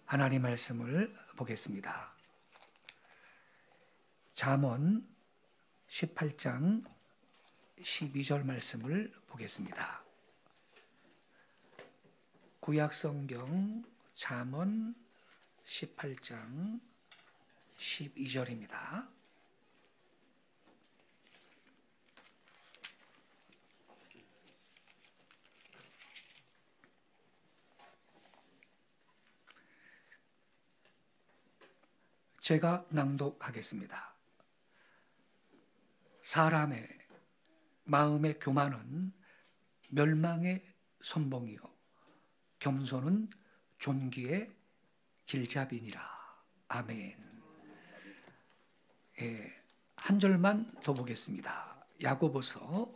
하나님 말씀을 보겠습니다. 잠언 18장 12절 말씀을 보겠습니다. 구약성경 잠언 18장 12절입니다. 제가 낭독하겠습니다. 사람의 마음의 교만은 멸망의 선봉이요 겸손은 존귀의 길잡이니라. 아멘. 한 절만 더 보겠습니다. 야고보서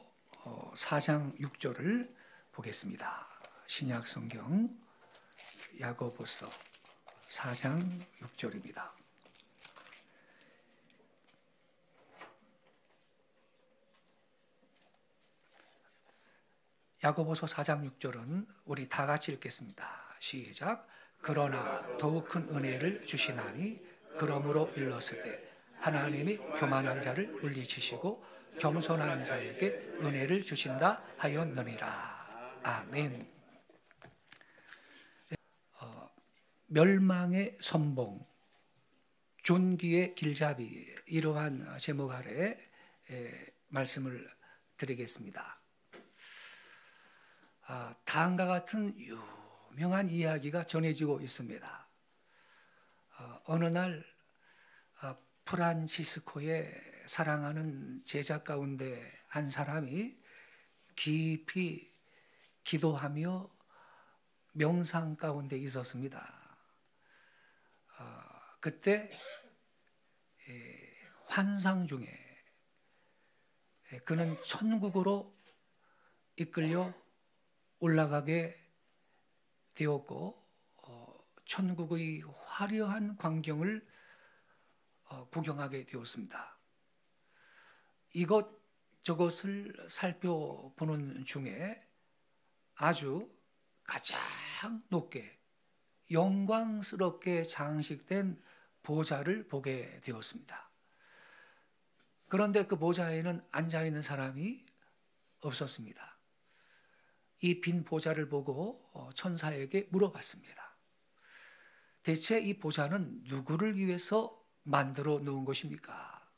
4장 6절을 보겠습니다. 신약성경 야고보서 4장 6절입니다. 야고보서 4장 6절은 우리 다 같이 읽겠습니다. 시작. 그러나 더욱 큰 은혜를 주시나니 그러므로 일렀으되 하나님이 교만한 자를 물리치시고 겸손한 자에게 은혜를 주신다 하였느니라. 아멘. 멸망의 선봉, 존귀의 길잡이, 이러한 제목 아래 말씀을 드리겠습니다. 다음과 같은 유명한 이야기가 전해지고 있습니다. 어느 날 프란치스코의 사랑하는 제자 가운데 한 사람이 깊이 기도하며 명상 가운데 있었습니다. 그때 환상 중에 그는 천국으로 이끌려 올라가게 되었고 천국의 화려한 광경을 구경하게 되었습니다. 이것저것을 살펴보는 중에 아주 가장 높게 영광스럽게 장식된 보좌를 보게 되었습니다. 그런데 그 보좌에는 앉아있는 사람이 없었습니다. 이 빈 보좌를 보고 천사에게 물어봤습니다. 대체 이 보좌는 누구를 위해서 만들어 놓은 것입니까?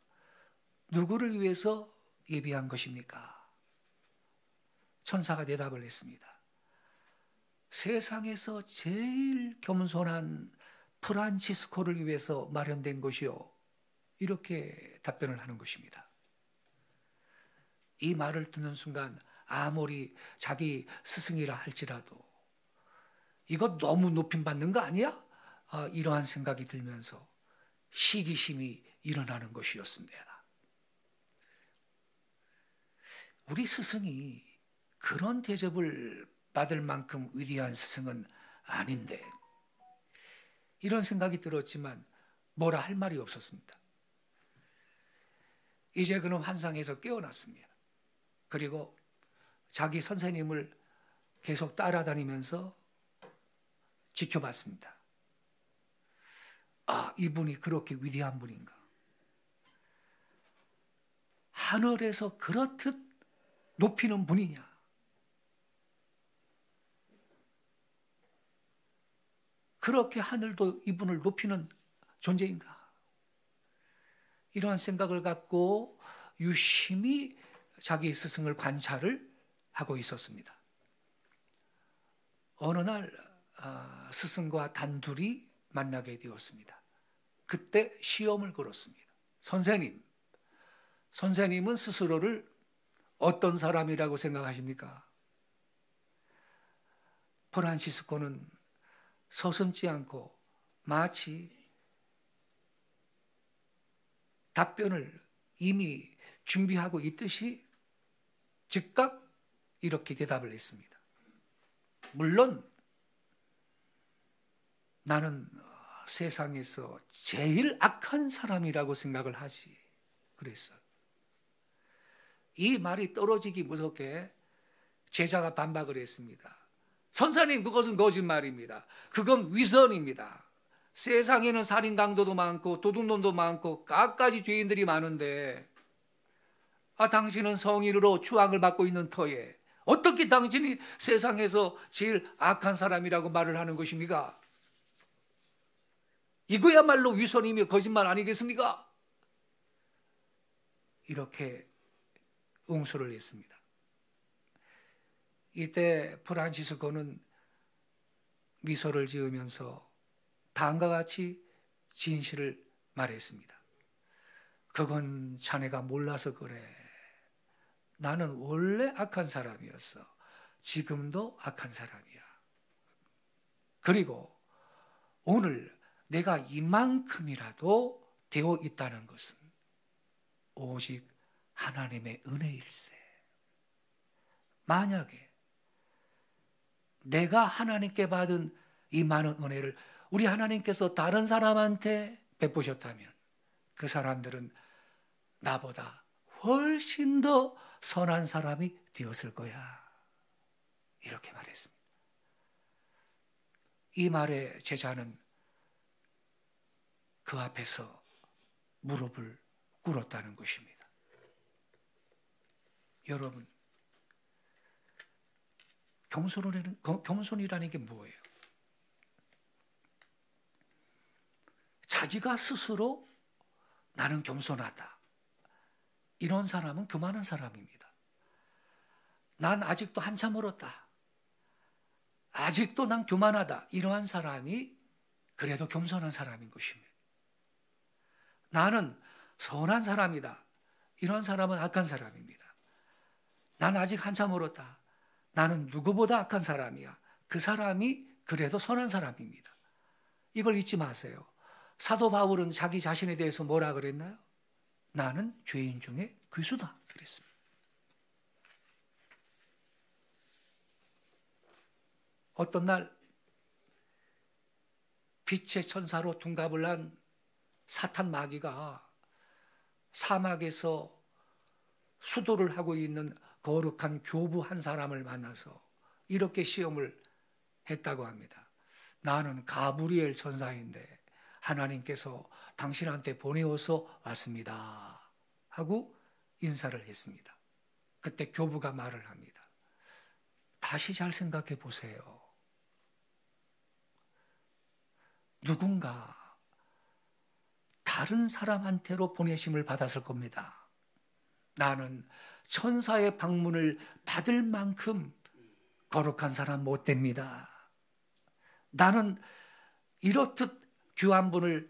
누구를 위해서 예비한 것입니까? 천사가 대답을 했습니다. 세상에서 제일 겸손한 프란치스코를 위해서 마련된 것이요. 이렇게 답변을 하는 것입니다. 이 말을 듣는 순간 아무리 자기 스승이라 할지라도 이거 너무 높임받는 거 아니야? 이러한 생각이 들면서 시기심이 일어나는 것이었습니다. 우리 스승이 그런 대접을 받을 만큼 위대한 스승은 아닌데 이런 생각이 들었지만 뭐라 할 말이 없었습니다. 이제 그는 환상에서 깨어났습니다. 그리고 자기 선생님을 계속 따라다니면서 지켜봤습니다. 이분이 그렇게 위대한 분인가? 하늘에서 그렇듯 높이는 분이냐? 그렇게 하늘도 이분을 높이는 존재인가? 이러한 생각을 갖고 유심히 자기 스승을 관찰을 하고 있었습니다. 어느 날 스승과 단둘이 만나게 되었습니다. 그때 시험을 걸었습니다. 선생님은 스스로를 어떤 사람이라고 생각하십니까? 프란치스코는 서슴지 않고 마치 답변을 이미 준비하고 있듯이 즉각 이렇게 대답을 했습니다. 물론 나는 세상에서 제일 악한 사람이라고 생각을 하지. 그랬어요. 이 말이 떨어지기 무섭게 제자가 반박을 했습니다. 선생님, 그것은 거짓말입니다. 그건 위선입니다. 세상에는 살인 강도도 많고 도둑놈도 많고 갖가지 죄인들이 많은데 당신은 성인으로 추앙을 받고 있는 터에 어떻게 당신이 세상에서 제일 악한 사람이라고 말을 하는 것입니까? 이거야말로 위선이며 거짓말 아니겠습니까? 이렇게 응수를 했습니다. 이때 프란치스코는 미소를 지으면서 다음과 같이 진실을 말했습니다. 그건 자네가 몰라서 그래. 나는 원래 악한 사람이었어. 지금도 악한 사람이야. 그리고 오늘 내가 이만큼이라도 되어 있다는 것은 오직 하나님의 은혜일세. 만약에 내가 하나님께 받은 이 많은 은혜를 우리 하나님께서 다른 사람한테 베푸셨다면 그 사람들은 나보다 훨씬 더 선한 사람이 되었을 거야. 이렇게 말했습니다. 이 말에 제자는 그 앞에서 무릎을 꿇었다는 것입니다. 여러분, 겸손이라는 게 뭐예요? 자기가 스스로 나는 겸손하다. 이런 사람은 교만한 사람입니다. 난 아직도 한참 멀었다. 아직도 난 교만하다. 이러한 사람이 그래도 겸손한 사람인 것입니다. 나는 선한 사람이다. 이런 사람은 악한 사람입니다. 난 아직 한참 멀었다. 나는 누구보다 악한 사람이야. 그 사람이 그래도 선한 사람입니다. 이걸 잊지 마세요. 사도 바울은 자기 자신에 대해서 뭐라 그랬나요? 나는 죄인 중에 괴수다 그랬습니다. 어떤 날 빛의 천사로 둔갑을 한 사탄 마귀가 사막에서 수도를 하고 있는 거룩한 교부 한 사람을 만나서 이렇게 시험을 했다고 합니다. 나는 가브리엘 천사인데 하나님께서 당신한테 보내어서 왔습니다 하고 인사를 했습니다. 그때 교부가 말을 합니다. 다시 잘 생각해 보세요. 누군가 다른 사람한테로 보내심을 받았을 겁니다. 나는 천사의 방문을 받을 만큼 거룩한 사람 못 됩니다. 나는 이렇듯 귀 한 분을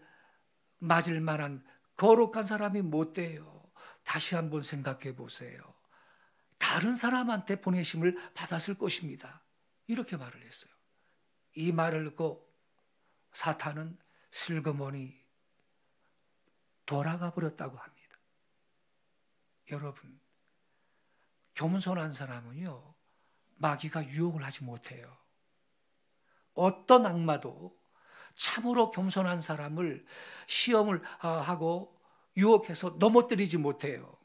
맞을 만한 거룩한 사람이 못 돼요. 다시 한번 생각해 보세요. 다른 사람한테 보내심을 받았을 것입니다. 이렇게 말을 했어요. 이 말을 듣고 사탄은 슬그머니 돌아가 버렸다고 합니다. 여러분, 겸손한 사람은요, 마귀가 유혹을 하지 못해요. 어떤 악마도 참으로 겸손한 사람을 시험을 하고 유혹해서 넘어뜨리지 못해요.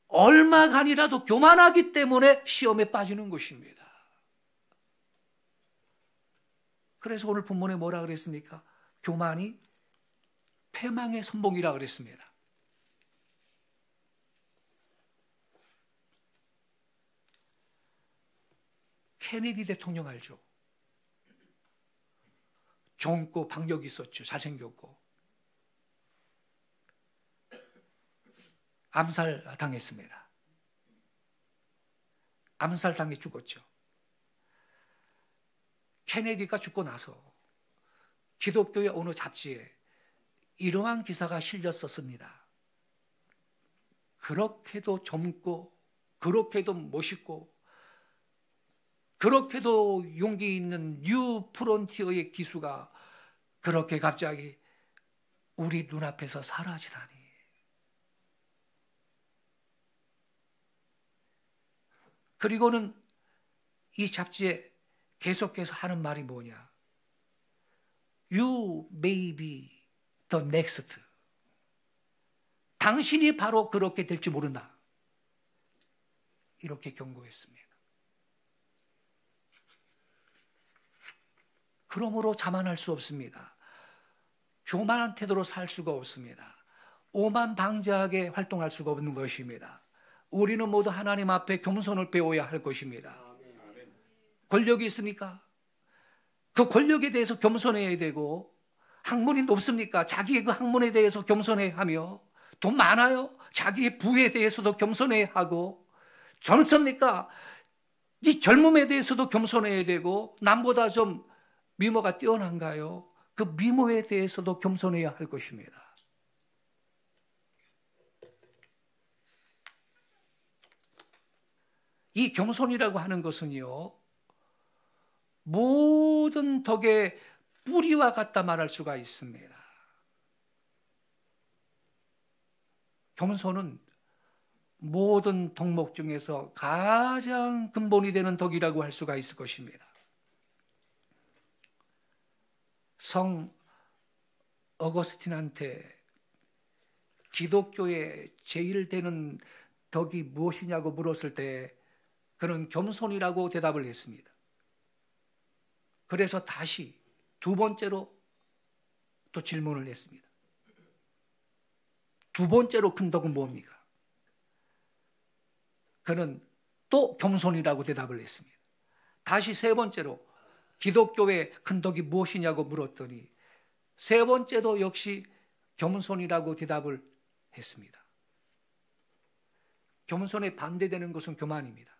얼마간이라도 교만하기 때문에 시험에 빠지는 것입니다. 그래서 오늘 본문에 뭐라 그랬습니까? 교만이 패망의 선봉이라 그랬습니다. 케네디 대통령 알죠? 젊고 박력 있었죠. 잘생겼고. 암살당했습니다. 암살당해 죽었죠. 케네디가 죽고 나서 기독교의 어느 잡지에 이러한 기사가 실렸었습니다. 그렇게도 젊고 그렇게도 멋있고 그렇게도 용기 있는 뉴 프론티어의 기수가 그렇게 갑자기 우리 눈앞에서 사라지다니. 그리고는 이 잡지에 계속해서 하는 말이 뭐냐? You may be the next. 당신이 바로 그렇게 될지 모른다. 이렇게 경고했습니다. 그러므로 자만할 수 없습니다. 교만한 태도로 살 수가 없습니다. 오만 방자하게 활동할 수가 없는 것입니다. 우리는 모두 하나님 앞에 겸손을 배워야 할 것입니다. 권력이 있습니까? 그 권력에 대해서 겸손해야 되고, 학문이 높습니까? 자기의 그 학문에 대해서 겸손해야 하며, 돈 많아요? 자기의 부에 대해서도 겸손해야 하고, 젊습니까? 이 젊음에 대해서도 겸손해야 되고, 남보다 좀 미모가 뛰어난가요? 그 미모에 대해서도 겸손해야 할 것입니다. 이 겸손이라고 하는 것은요, 모든 덕의 뿌리와 같다 말할 수가 있습니다. 겸손은 모든 덕목 중에서 가장 근본이 되는 덕이라고 할 수가 있을 것입니다. 성 어거스틴한테 기독교의 제일 되는 덕이 무엇이냐고 물었을 때 그는 겸손이라고 대답을 했습니다. 그래서 다시 두 번째로 또 질문을 했습니다. 두 번째로 큰 덕은 뭡니까? 그는 또 겸손이라고 대답을 했습니다. 다시 세 번째로 기독교의 큰 덕이 무엇이냐고 물었더니 세 번째도 역시 겸손이라고 대답을 했습니다. 겸손에 반대되는 것은 교만입니다.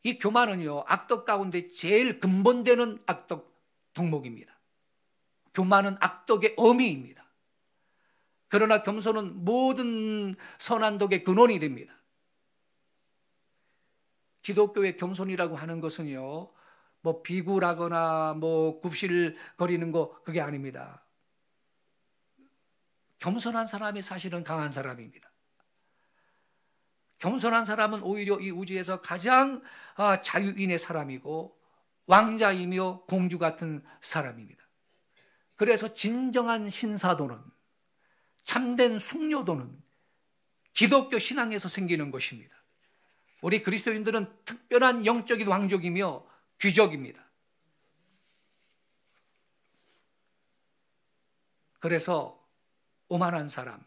이 교만은요, 악덕 가운데 제일 근본되는 악덕 덕목입니다. 교만은 악덕의 어미입니다. 그러나 겸손은 모든 선한 덕의 근원이 됩니다. 기독교의 겸손이라고 하는 것은요, 뭐 비굴하거나 뭐 굽실거리는 거 그게 아닙니다. 겸손한 사람이 사실은 강한 사람입니다. 겸손한 사람은 오히려 이 우주에서 가장 자유인의 사람이고 왕자이며 공주 같은 사람입니다. 그래서 진정한 신사도는, 참된 숙녀도는 기독교 신앙에서 생기는 것입니다. 우리 그리스도인들은 특별한 영적인 왕족이며 귀족입니다. 그래서 오만한 사람,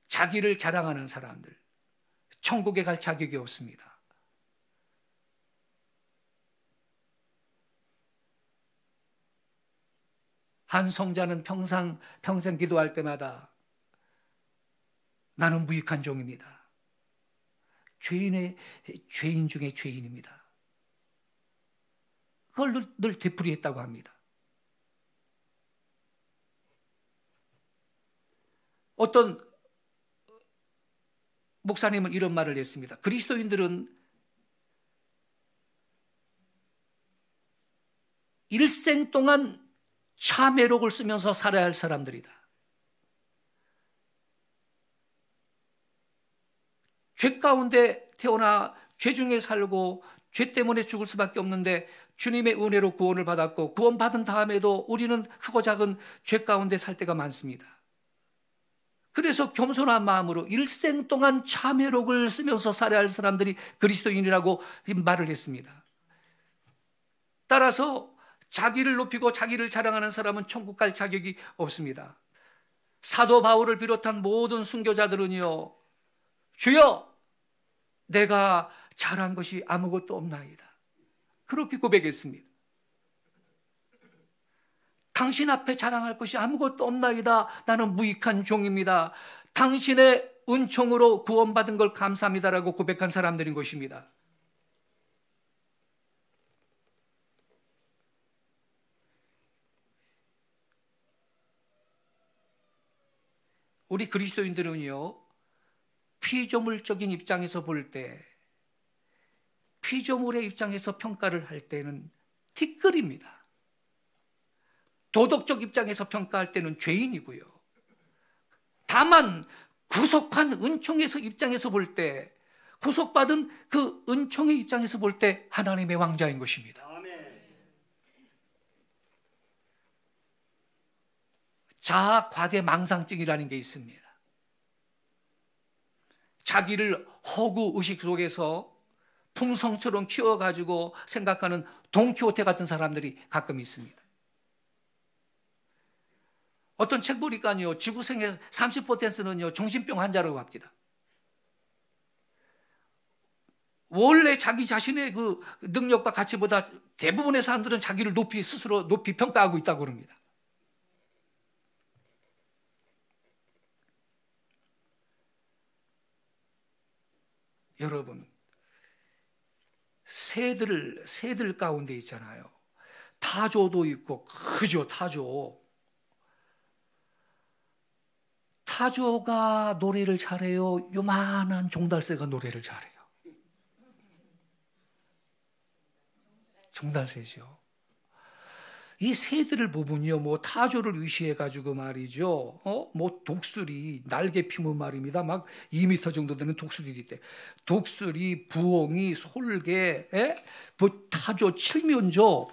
자기를 자랑하는 사람들, 천국에 갈 자격이 없습니다. 한 성자는 평생 기도할 때마다 나는 무익한 종입니다. 죄인 중에 죄인입니다. 그걸 늘 되풀이했다고 합니다. 어떤 목사님은 이런 말을 했습니다. 그리스도인들은 일생 동안 참회록을 쓰면서 살아야 할 사람들이다. 죄 가운데 태어나 죄 중에 살고 죄 때문에 죽을 수밖에 없는데 주님의 은혜로 구원을 받았고 구원받은 다음에도 우리는 크고 작은 죄 가운데 살 때가 많습니다. 그래서 겸손한 마음으로 일생 동안 참회록을 쓰면서 살아야 할 사람들이 그리스도인이라고 말을 했습니다. 따라서 자기를 높이고 자기를 자랑하는 사람은 천국 갈 자격이 없습니다. 사도 바울을 비롯한 모든 순교자들은요, 주여 내가 잘한 것이 아무것도 없나이다, 그렇게 고백했습니다. 당신 앞에 자랑할 것이 아무것도 없나이다, 나는 무익한 종입니다. 당신의 은총으로 구원받은 걸 감사합니다라고 고백한 사람들인 것입니다. 우리 그리스도인들은요, 피조물적인 입장에서 볼 때, 피조물의 입장에서 평가를 할 때는 티끌입니다. 도덕적 입장에서 평가할 때는 죄인이고요. 다만 구속한 은총에서 입장에서 볼 때, 구속받은 그 은총의 입장에서 볼 때 하나님의 왕자인 것입니다. 자아 과대 망상증이라는 게 있습니다. 자기를 허구 의식 속에서 풍성처럼 키워가지고 생각하는 돈키호테 같은 사람들이 가끔 있습니다. 어떤 책 보니까요, 지구생의 30%는요, 정신병 환자라고 합니다. 원래 자기 자신의 그 능력과 가치보다 대부분의 사람들은 자기를 스스로 높이 평가하고 있다고 그럽니다. 여러분, 새들 가운데 있잖아요. 타조도 있고, 그죠, 타조. 타조가 노래를 잘해요? 요만한 종달새가 노래를 잘해요? 종달새죠. 이 새들을 보면요, 뭐 타조를 의시해가지고 말이죠, 뭐 독수리, 날개 피면 말입니다. 막 2m 정도 되는 독수리도 있대. 독수리, 부엉이, 솔개, 뭐 타조, 칠면조.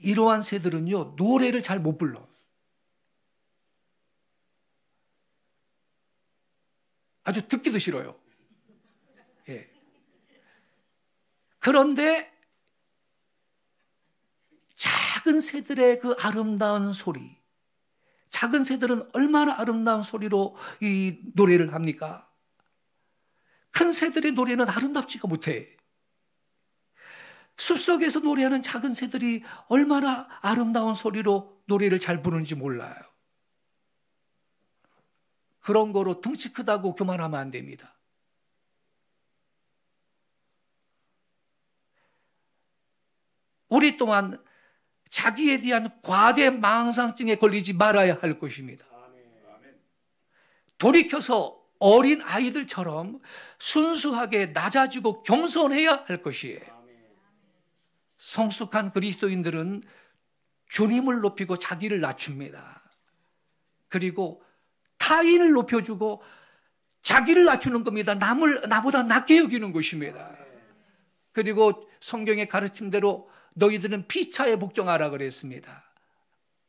이러한 새들은요, 노래를 잘 못 불러. 아주 듣기도 싫어요. 예. 그런데 작은 새들의 그 아름다운 소리, 작은 새들은 얼마나 아름다운 소리로 이 노래를 합니까? 큰 새들의 노래는 아름답지가 못해. 숲속에서 노래하는 작은 새들이 얼마나 아름다운 소리로 노래를 잘 부르는지 몰라요. 그런 거로 덩치 크다고 교만하면 안 됩니다. 우리 또한 자기에 대한 과대 망상증에 걸리지 말아야 할 것입니다. 돌이켜서 어린 아이들처럼 순수하게 낮아지고 겸손해야 할 것이에요. 성숙한 그리스도인들은 주님을 높이고 자기를 낮춥니다. 그리고 타인을 높여주고 자기를 낮추는 겁니다. 나보다 낮게 여기는 것입니다. 그리고 성경의 가르침대로 너희들은 피차에 복종하라 그랬습니다.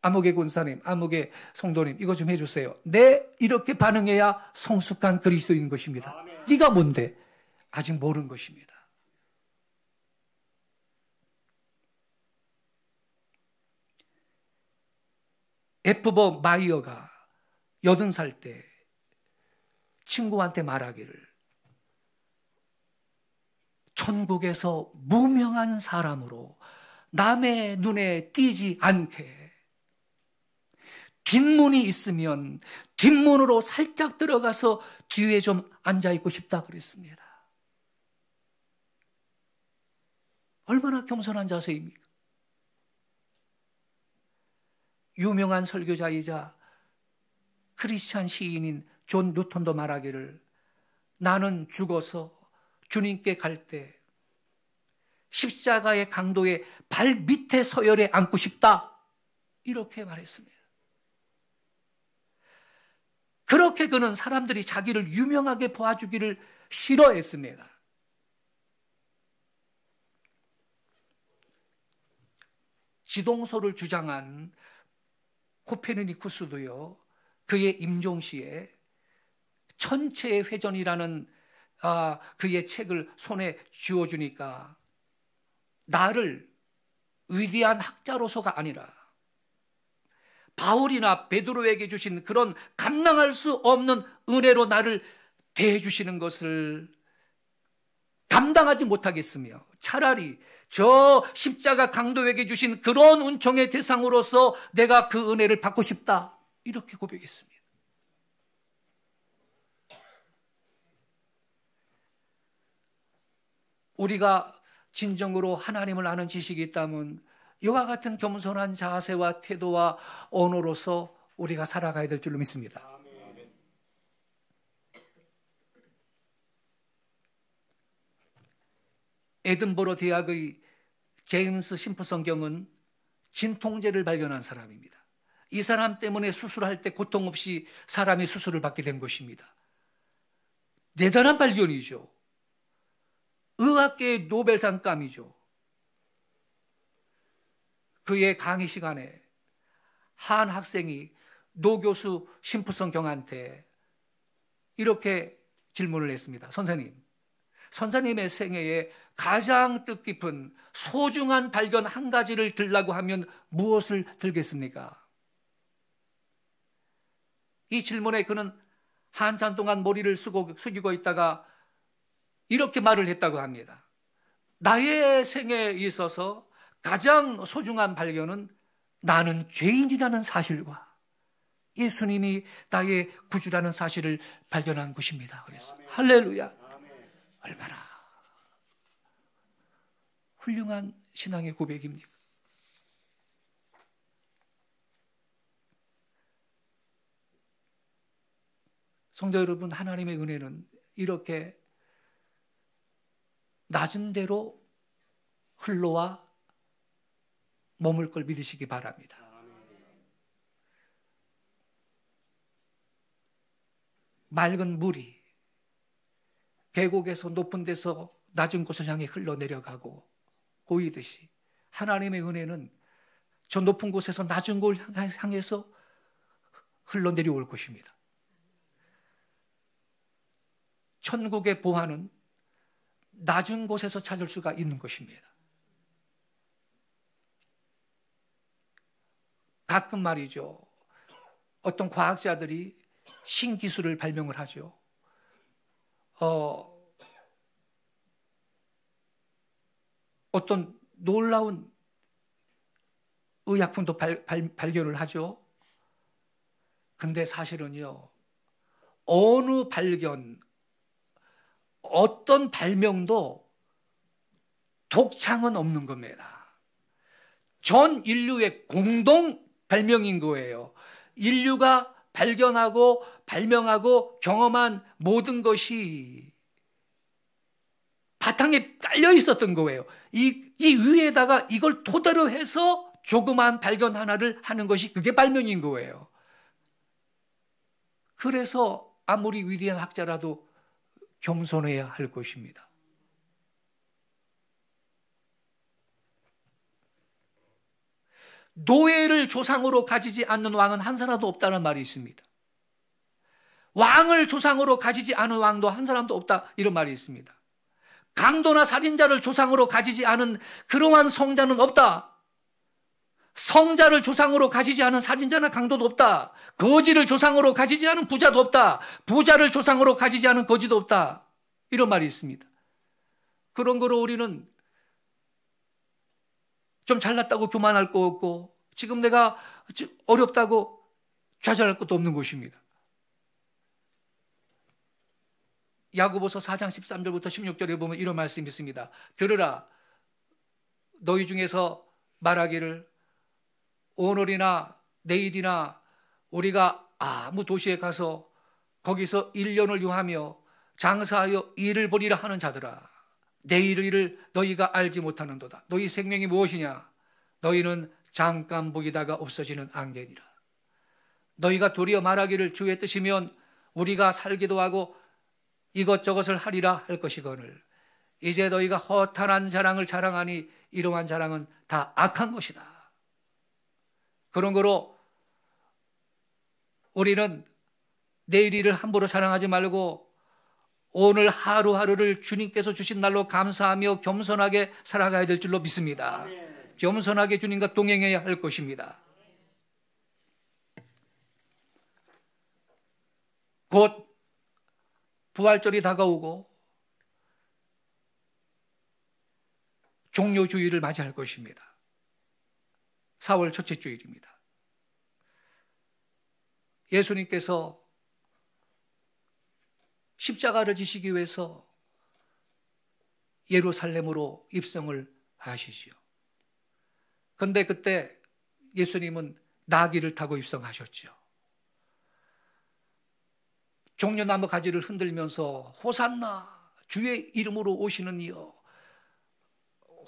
아무개 권사님, 아무개 성도님, 이거 좀 해주세요. 네, 이렇게 반응해야 성숙한 그리스도인 것입니다. 네가 뭔데? 아직 모르는 것입니다. 에프버 마이어가 80살 때 친구한테 말하기를, 천국에서 무명한 사람으로 남의 눈에 띄지 않게 뒷문이 있으면 뒷문으로 살짝 들어가서 뒤에 좀 앉아있고 싶다 그랬습니다. 얼마나 겸손한 자세입니까? 유명한 설교자이자 크리스찬 시인인 존 뉴턴도 말하기를, 나는 죽어서 주님께 갈 때 십자가의 강도의 발 밑에 서열에 앉고 싶다, 이렇게 말했습니다. 그렇게 그는 사람들이 자기를 유명하게 봐주기를 싫어했습니다. 지동소를 주장한 코페르니쿠스도요, 그의 임종시에 천체의 회전이라는 그의 책을 손에 쥐어주니까 나를 위대한 학자로서가 아니라 바울이나 베드로에게 주신 그런 감당할 수 없는 은혜로 나를 대해주시는 것을 감당하지 못하겠으며 차라리 저 십자가 강도에게 주신 그런 은총의 대상으로서 내가 그 은혜를 받고 싶다, 이렇게 고백했습니다. 우리가 진정으로 하나님을 아는 지식이 있다면 이와 같은 겸손한 자세와 태도와 언어로서 우리가 살아가야 될 줄로 믿습니다. 에든버러 대학의 제임스 심프선 경은 진통제를 발견한 사람입니다. 이 사람 때문에 수술할 때 고통 없이 사람이 수술을 받게 된 것입니다. 대단한 발견이죠. 의학계의 노벨상감이죠. 그의 강의 시간에 한 학생이 노 교수 심프선 경한테 이렇게 질문을 했습니다. 선생님, 선사님의 생애에 가장 뜻깊은 소중한 발견 한 가지를 들라고 하면 무엇을 들겠습니까? 이 질문에 그는 한참 동안 머리를 숙이고 있다가 이렇게 말을 했다고 합니다. 나의 생애에 있어서 가장 소중한 발견은 나는 죄인이라는 사실과 예수님이 나의 구주라는 사실을 발견한 것입니다. 그래서 할렐루야. 얼마나 훌륭한 신앙의 고백입니까? 성도 여러분, 하나님의 은혜는 이렇게 낮은 대로 흘러와 머물 걸 믿으시기 바랍니다. 맑은 물이 계곡에서 높은 데서 낮은 곳을 향해 흘러내려가고 고이듯이 하나님의 은혜는 저 높은 곳에서 낮은 곳을 향해서 흘러내려올 것입니다. 천국의 보화는 낮은 곳에서 찾을 수가 있는 것입니다. 가끔 말이죠, 어떤 과학자들이 신기술을 발명을 하죠. 어떤 놀라운 의약품도 발견을 하죠. 근데 사실은요, 어느 발견, 어떤 발명도 독창은 없는 겁니다. 전 인류의 공동 발명인 거예요. 인류가 발견하고 발명하고 경험한 모든 것이 바탕에 깔려 있었던 거예요. 이 위에다가 이걸 토대로 해서 조그만 발견 하나를 하는 것이 그게 발명인 거예요. 그래서 아무리 위대한 학자라도 겸손해야 할 것입니다. 노예를 조상으로 가지지 않는 왕은 한 사람도 없다는 말이 있습니다. 왕을 조상으로 가지지 않은 왕도 한 사람도 없다, 이런 말이 있습니다. 강도나 살인자를 조상으로 가지지 않은 그러한 성자는 없다. 성자를 조상으로 가지지 않은 살인자나 강도도 없다. 거지를 조상으로 가지지 않은 부자도 없다. 부자를 조상으로 가지지 않은 거지도 없다, 이런 말이 있습니다. 그런 거로 우리는 좀 잘났다고 교만할 거 없고, 지금 내가 어렵다고 좌절할 것도 없는 것입니다. 야고보서 4장 13절부터 16절에 보면 이런 말씀이 있습니다. 들으라, 너희 중에서 말하기를 오늘이나 내일이나 우리가 아무 도시에 가서 거기서 1년을 유하며 장사하여 일을 벌이라 하는 자들아, 내일 일을 너희가 알지 못하는도다. 너희 생명이 무엇이냐? 너희는 잠깐 보이다가 없어지는 안개니라. 너희가 도리어 말하기를 주의 뜻이면 우리가 살기도 하고 이것저것을 하리라 할 것이거늘 이제 너희가 허탄한 자랑을 자랑하니 이러한 자랑은 다 악한 것이다. 그런 거로 우리는 내일 일을 함부로 자랑하지 말고 오늘 하루하루를 주님께서 주신 날로 감사하며 겸손하게 살아가야 될 줄로 믿습니다. 겸손하게 주님과 동행해야 할 것입니다. 곧 부활절이 다가오고 종료주일을 맞이할 것입니다. 4월 첫째 주일입니다. 예수님께서 십자가를 지시기 위해서 예루살렘으로 입성을 하시지요. 그런데 그때 예수님은 나귀를 타고 입성하셨죠. 종려나무 가지를 흔들면서 호산나, 주의 이름으로 오시는 이여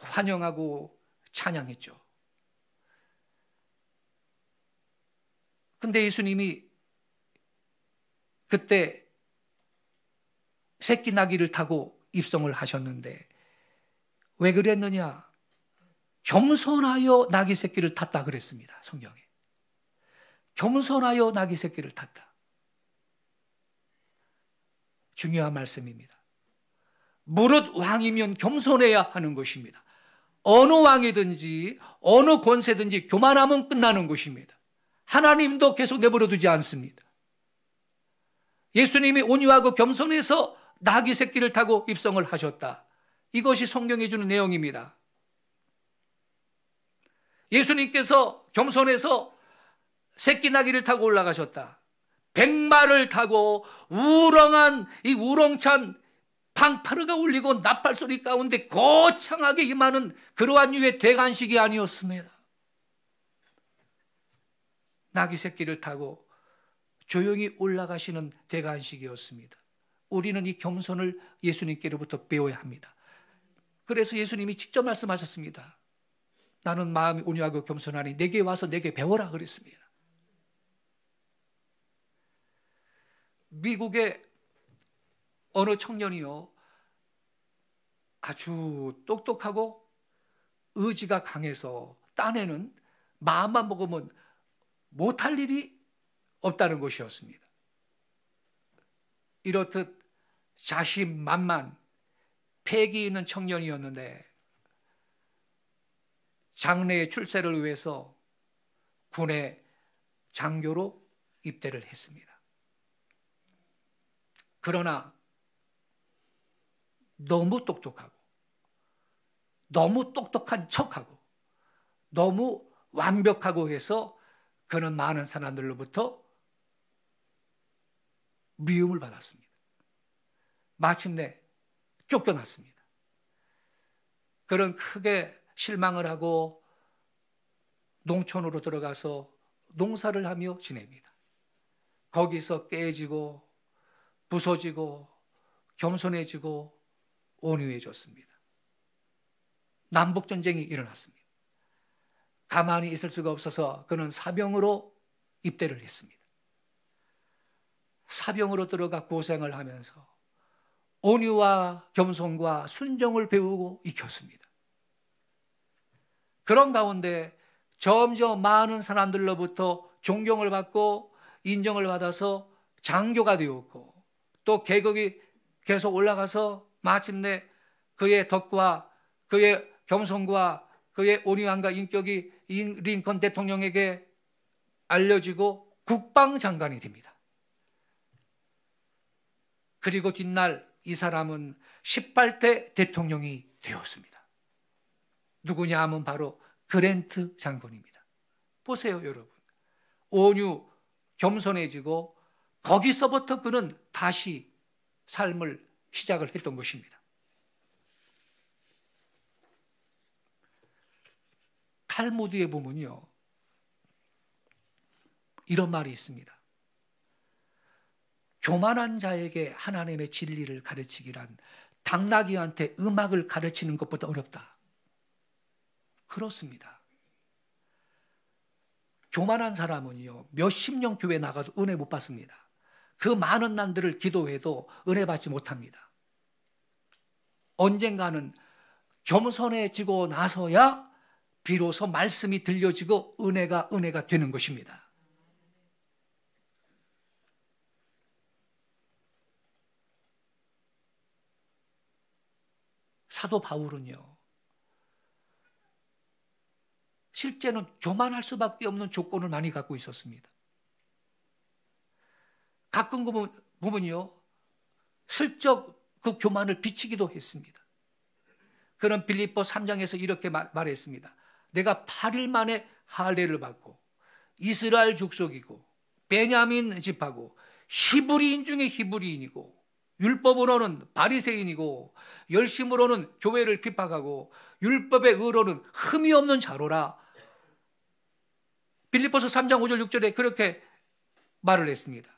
환영하고 찬양했죠. 근데 예수님이 그때 새끼 나귀를 타고 입성을 하셨는데 왜 그랬느냐? 겸손하여 나귀 새끼를 탔다 그랬습니다. 성경에. 겸손하여 나귀 새끼를 탔다. 중요한 말씀입니다. 무릇 왕이면 겸손해야 하는 것입니다. 어느 왕이든지 어느 권세든지 교만하면 끝나는 것입니다. 하나님도 계속 내버려 두지 않습니다. 예수님이 온유하고 겸손해서 나귀 새끼를 타고 입성을 하셨다. 이것이 성경이 주는 내용입니다. 예수님께서 겸손해서 새끼 나귀를 타고 올라가셨다. 백마를 타고 우렁한 이 우렁찬 방파르가 울리고 나팔 소리 가운데 거창하게 임하는 그러한 유의 대관식이 아니었습니다. 나귀 새끼를 타고 조용히 올라가시는 대관식이었습니다. 우리는 이 겸손을 예수님께로부터 배워야 합니다. 그래서 예수님이 직접 말씀하셨습니다. 나는 마음이 온유하고 겸손하니 내게 와서 내게 배워라 그랬습니다. 미국의 어느 청년이요, 아주 똑똑하고 의지가 강해서 딴에는 마음만 먹으면 못할 일이 없다는 것이었습니다. 이렇듯 자신만만 패기 있는 청년이었는데 장래의 출세를 위해서 군의 장교로 입대를 했습니다. 그러나 너무 똑똑하고 너무 똑똑한 척하고 너무 완벽하고 해서 그는 많은 사람들로부터 미움을 받았습니다. 마침내 쫓겨났습니다. 그는 크게 실망을 하고 농촌으로 들어가서 농사를 하며 지냅니다. 거기서 깨지고 부서지고 겸손해지고 온유해졌습니다. 남북전쟁이 일어났습니다. 가만히 있을 수가 없어서 그는 사병으로 입대를 했습니다. 사병으로 들어가 고생을 하면서 온유와 겸손과 순종을 배우고 익혔습니다. 그런 가운데 점점 많은 사람들로부터 존경을 받고 인정을 받아서 장교가 되었고 또 계급이 계속 올라가서 마침내 그의 덕과 그의 겸손과 그의 온유함과 인격이 링컨 대통령에게 알려지고 국방장관이 됩니다. 그리고 뒷날 이 사람은 18대 대통령이 되었습니다. 누구냐 하면 바로 그랜트 장군입니다. 보세요, 여러분. 온유, 겸손해지고 거기서부터 그는 다시 삶을 시작을 했던 것입니다. 탈무드에 보면요, 이런 말이 있습니다. 교만한 자에게 하나님의 진리를 가르치기란 당나귀한테 음악을 가르치는 것보다 어렵다. 그렇습니다. 교만한 사람은요, 몇십 년 교회 나가도 은혜 못 받습니다. 그 많은 난들을 기도해도 은혜 받지 못합니다. 언젠가는 겸손해지고 나서야 비로소 말씀이 들려지고 은혜가 되는 것입니다. 사도 바울은요, 실제는 교만할 수밖에 없는 조건을 많이 갖고 있었습니다. 가끔 보면요, 슬쩍 그 교만을 비치기도 했습니다. 그는 빌립보 3장에서 이렇게 말했습니다. 내가 8일 만에 할례를 받고 이스라엘 족속이고 베냐민 집하고 히브리인 중에 히브리인이고 율법으로는 바리새인이고 열심으로는 교회를 핍박하고 율법의 의로는 흠이 없는 자로라. 빌립보서 3장 5절 6절에 그렇게 말을 했습니다.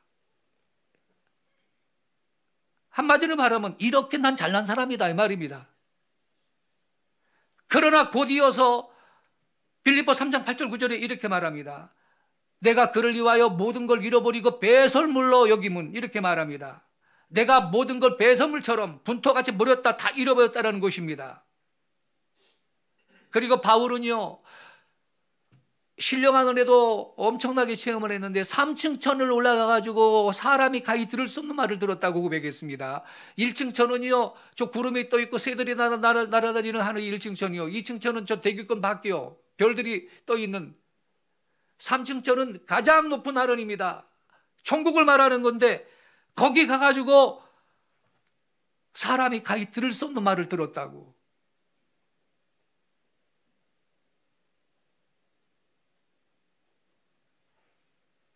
한마디로 말하면 이렇게 난 잘난 사람이다 이 말입니다. 그러나 곧 이어서 빌립보 3장 8절 9절에 이렇게 말합니다. 내가 그를 위하여 모든 걸 잃어버리고 배설물로 여김은 이렇게 말합니다. 내가 모든 걸 배설물처럼 분토같이 버렸다 다 잃어버렸다라는 것입니다. 그리고 바울은요, 신령한 은혜도 엄청나게 체험을 했는데 3층 천을 올라가가지고 사람이 가히 들을 수 없는 말을 들었다고 고백했습니다. 1층 천은요, 저 구름이 떠 있고 새들이 날아다니는 하늘 1층 천이요. 2층 천은 저 대기권 밖이요. 별들이 떠 있는 3층 천은 가장 높은 하늘입니다. 천국을 말하는 건데 거기 가가지고 사람이 가히 들을 수 없는 말을 들었다고.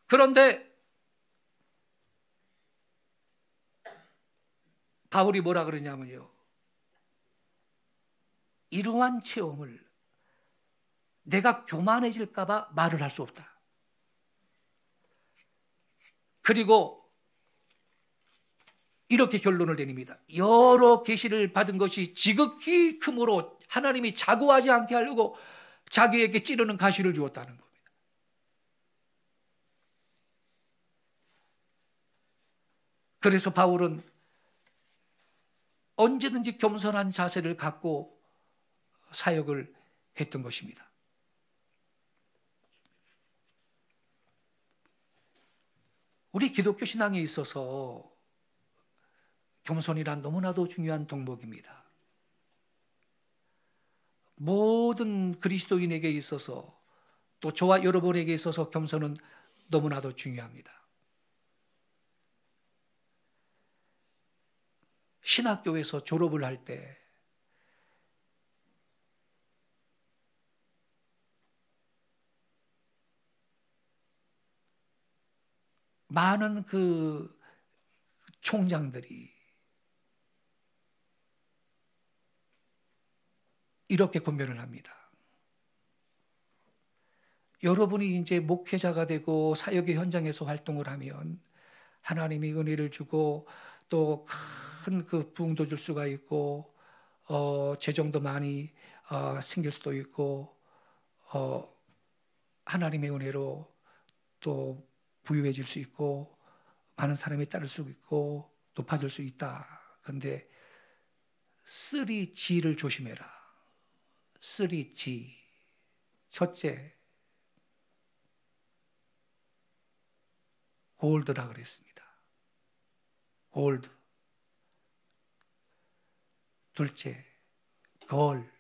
그런데 바울이 뭐라 그러냐면요, 이러한 체험을 내가 교만해질까 봐 말을 할 수 없다. 그리고 이렇게 결론을 내립니다. 여러 계시를 받은 것이 지극히 크므로 하나님이 자고하지 않게 하려고 자기에게 찌르는 가시를 주었다는 겁니다. 그래서 바울은 언제든지 겸손한 자세를 갖고 사역을 했던 것입니다. 우리 기독교 신앙에 있어서 겸손이란 너무나도 중요한 덕목입니다. 모든 그리스도인에게 있어서 또 저와 여러분에게 있어서 겸손은 너무나도 중요합니다. 신학교에서 졸업을 할 때 많은 그 총장들이 이렇게 권면을 합니다. 여러분이 이제 목회자가 되고 사역의 현장에서 활동을 하면 하나님이 은혜를 주고 또 큰 그 부흥도 줄 수가 있고 재정도 많이 생길 수도 있고 하나님의 은혜로 또 부유해질 수 있고 많은 사람이 따를 수 있고 높아질 수 있다. 그런데 3G를 조심해라. 3G. 첫째, 골드라 그랬습니다. 골드. 둘째, 걸.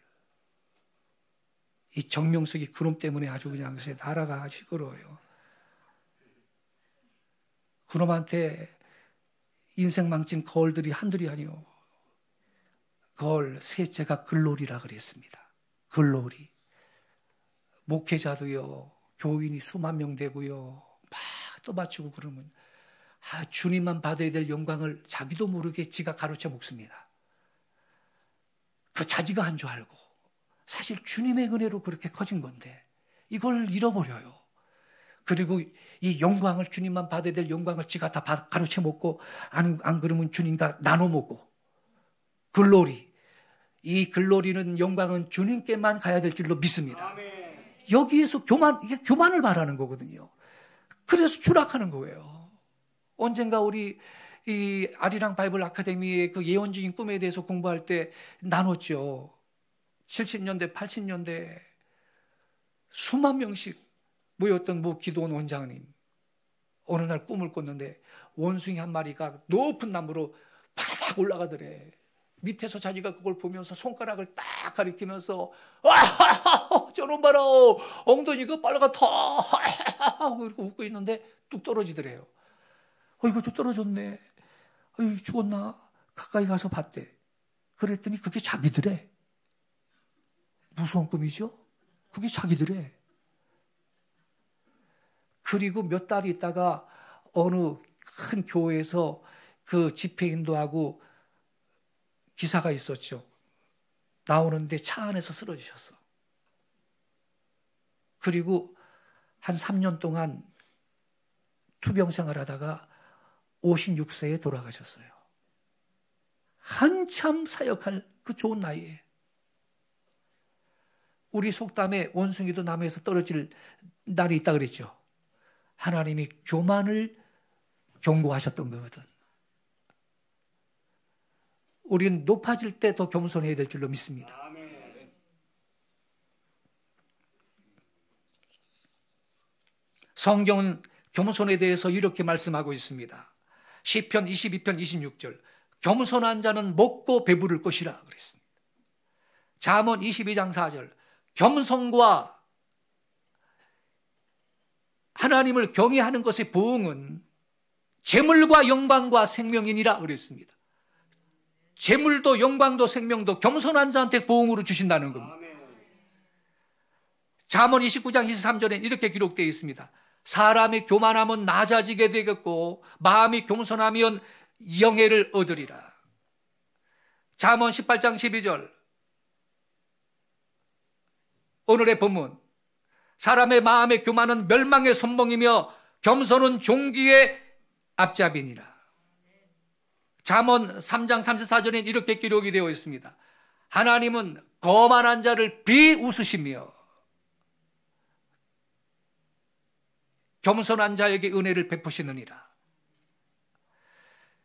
이 정명석이 그놈 때문에 아주 그냥 요새 나라가 시끄러워요. 그놈한테 인생 망친 걸들이 한둘이 아니요. 걸, 셋째가 글로리라 그랬습니다. 글로리. 목회자도요, 교인이 수만 명 되고요, 막 또 맞추고 그러면 주님만 받아야 될 영광을 자기도 모르게 지가 가로채 먹습니다. 그 자기가 한 줄 알고 사실 주님의 은혜로 그렇게 커진 건데 이걸 잃어버려요. 그리고 이 영광을, 주님만 받아야 될 영광을 지가 다 가로채 먹고 안 그러면 주님과 나눠 먹고. 글로리. 이 글로리는, 영광은 주님께만 가야 될 줄로 믿습니다. 아멘. 여기에서 이게 교만을 말하는 거거든요. 그래서 추락하는 거예요. 언젠가 우리 이 아리랑 바이블 아카데미의 그 예언적인 꿈에 대해서 공부할 때 나눴죠. 70년대, 80년대 수만 명씩 모였던 기도원 원장님. 어느 날 꿈을 꿨는데 원숭이 한 마리가 높은 나무로 바닥 올라가더래. 밑에서 자기가 그걸 보면서 손가락을 딱 가리키면서 저놈 봐라, 엉덩이가 빨갛다 이렇게 웃고 있는데 뚝 떨어지더래요. 이거 좀 떨어졌네. 죽었나? 가까이 가서 봤대. 그랬더니 그게 자기들의 무서운 꿈이죠. 그게 자기들의. 그리고 몇 달 있다가 어느 큰 교회에서 그 집회 인도하고 기사가 있었죠. 나오는데 차 안에서 쓰러지셨어. 그리고 한 3년 동안 투병 생활하다가 56세에 돌아가셨어요. 한참 사역할 그 좋은 나이에. 우리 속담에 원숭이도 나무에서 떨어질 날이 있다 그랬죠. 하나님이 교만을 경고하셨던 거거든. 우리는 높아질 때 더 겸손해야 될 줄로 믿습니다. 성경은 겸손에 대해서 이렇게 말씀하고 있습니다. 시편 22편 26절, 겸손한 자는 먹고 배부를 것이라 그랬습니다. 잠언 22장 4절, 겸손과 하나님을 경외하는 것의 보응은 재물과 영광과 생명이니라 그랬습니다. 재물도 영광도 생명도 겸손한 자한테 보응으로 주신다는 겁니다. 잠언 29장 23절에 이렇게 기록되어 있습니다. 사람이 교만하면 낮아지게 되겠고 마음이 겸손하면 영예를 얻으리라. 잠언 18장 12절, 오늘의 본문, 사람의 마음의 교만은 멸망의 선봉이며 겸손은 종기의 앞잡이니라. 잠언 3장 34절에 이렇게 기록이 되어 있습니다. 하나님은 거만한 자를 비웃으시며 겸손한 자에게 은혜를 베푸시느니라.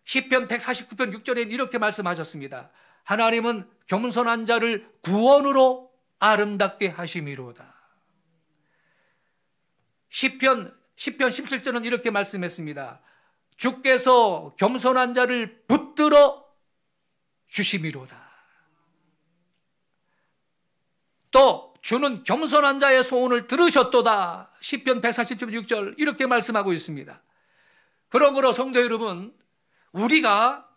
시편 149편 6절에 이렇게 말씀하셨습니다. 하나님은 겸손한 자를 구원으로 아름답게 하심이로다. 시편 17절은 이렇게 말씀했습니다. 주께서 겸손한 자를 붙들어 주심이로다. 또 주는 겸손한 자의 소원을 들으셨도다. 시편 140편 6절 이렇게 말씀하고 있습니다. 그러므로 성도 여러분, 우리가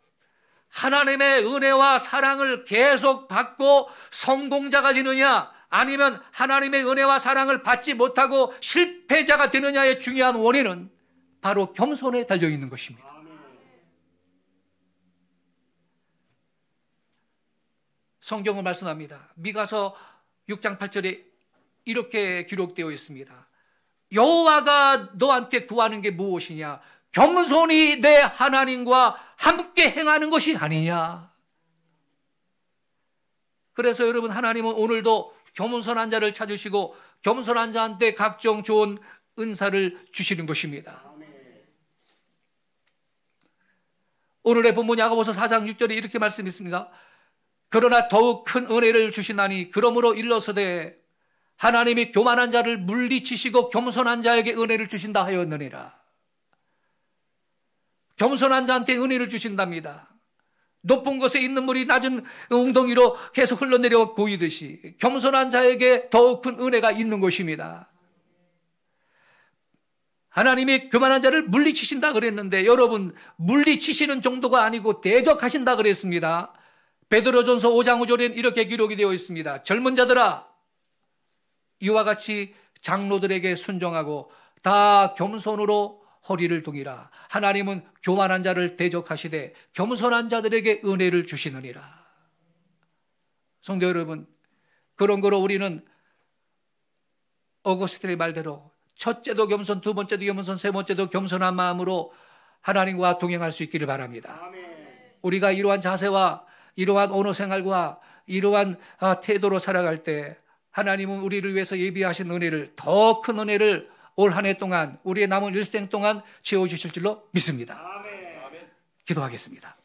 하나님의 은혜와 사랑을 계속 받고 성공자가 되느냐, 아니면 하나님의 은혜와 사랑을 받지 못하고 실패자가 되느냐의 중요한 원인은 바로 겸손에 달려있는 것입니다. 성경은 말씀합니다. 미가서 6장 8절에 이렇게 기록되어 있습니다. 여호와가 너한테 구하는 게 무엇이냐? 겸손히 내 하나님과 함께 행하는 것이 아니냐? 그래서 여러분, 하나님은 오늘도 겸손한 자를 찾으시고 겸손한 자한테 각종 좋은 은사를 주시는 것입니다. 오늘의 본문 야고보서 4장 6절에 이렇게 말씀했습니다. 그러나 더욱 큰 은혜를 주시나니 그러므로 일러서되 하나님이 교만한 자를 물리치시고 겸손한 자에게 은혜를 주신다 하였느니라. 겸손한 자한테 은혜를 주신답니다. 높은 곳에 있는 물이 낮은 웅덩이로 계속 흘러내려 보이듯이 겸손한 자에게 더욱 큰 은혜가 있는 것입니다. 하나님이 교만한 자를 물리치신다 그랬는데, 여러분, 물리치시는 정도가 아니고 대적하신다 그랬습니다. 베드로전서 5장 5절엔 이렇게 기록이 되어 있습니다. 젊은 자들아, 이와 같이 장로들에게 순종하고 다 겸손으로 허리를 동이라. 하나님은 교만한 자를 대적하시되 겸손한 자들에게 은혜를 주시느니라. 성도 여러분, 그런 거로 우리는 어거스틴의 말대로 첫째도 겸손, 두 번째도 겸손, 세 번째도 겸손한 마음으로 하나님과 동행할 수 있기를 바랍니다. 우리가 이러한 자세와 이러한 언어 생활과 이러한 태도로 살아갈 때 하나님은 우리를 위해서 예비하신 은혜를, 더 큰 은혜를 올 한 해 동안, 우리의 남은 일생 동안 채워주실 줄로 믿습니다. 기도하겠습니다.